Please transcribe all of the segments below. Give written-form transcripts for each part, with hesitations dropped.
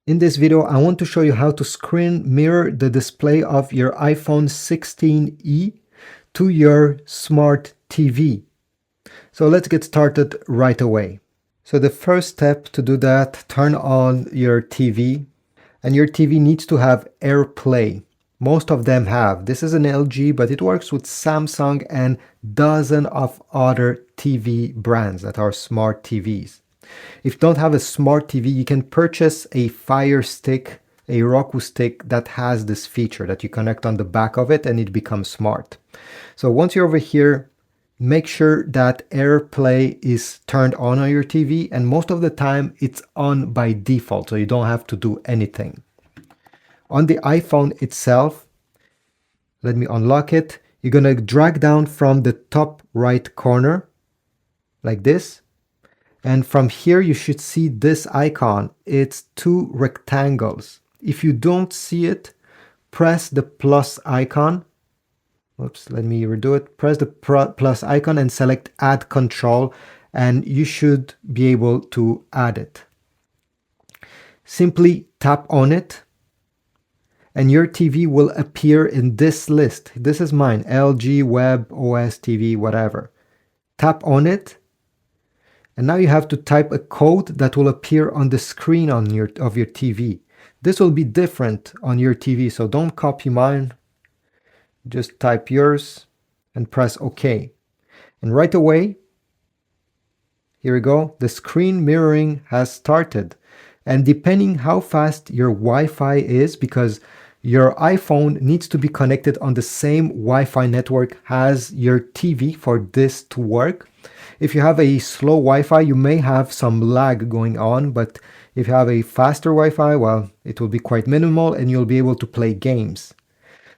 In this video, I want to show you how to screen mirror the display of your iPhone 16e to your smart TV. So let's get started right away. So the first step to do that, turn on your TV, and your TV needs to have AirPlay. Most of them have. This is an LG, but it works with Samsung and dozens of other TV brands that are smart TVs. If you don't have a smart TV, you can purchase a Fire Stick, a Roku stick that has this feature that you connect on the back of it and it becomes smart. So once you're over here, make sure that AirPlay is turned on your TV, and most of the time it's on by default, so you don't have to do anything. On the iPhone itself, let me unlock it. You're gonna drag down from the top right corner like this. And from here, you should see this icon. It's two rectangles. If you don't see it, press the plus icon. Oops, let me redo it. Press the plus icon and select Add Control, and you should be able to add it. Simply tap on it, and your TV will appear in this list. This is mine, LG, Web, OS, TV, whatever. Tap on it. And now you have to type a code that will appear on the screen of your TV. This will be different on your TV, so don't copy mine. Just type yours and press OK. And right away, here we go, the screen mirroring has started. And depending how fast your Wi-Fi is, because your iPhone needs to be connected on the same Wi-Fi network as your TV for this to work. If you have a slow Wi-Fi, you may have some lag going on, but if you have a faster Wi-Fi, well, it will be quite minimal and you'll be able to play games.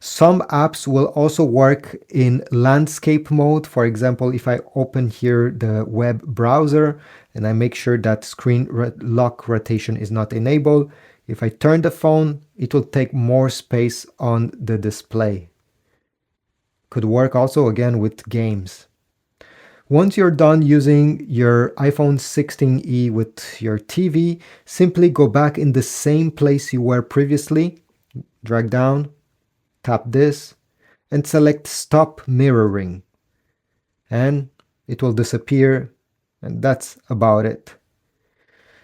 Some apps will also work in landscape mode. For example, if I open here the web browser and I make sure that screen lock rotation is not enabled, if I turn the phone, it will take more space on the display. Could work also again with games. Once you're done using your iPhone 16e with your TV, simply go back in the same place you were previously, drag down, tap this, and select Stop Mirroring. And it will disappear, and that's about it.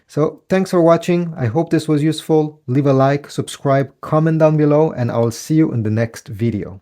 So thanks for watching. I hope this was useful. Leave a like, subscribe, comment down below, and I'll see you in the next video.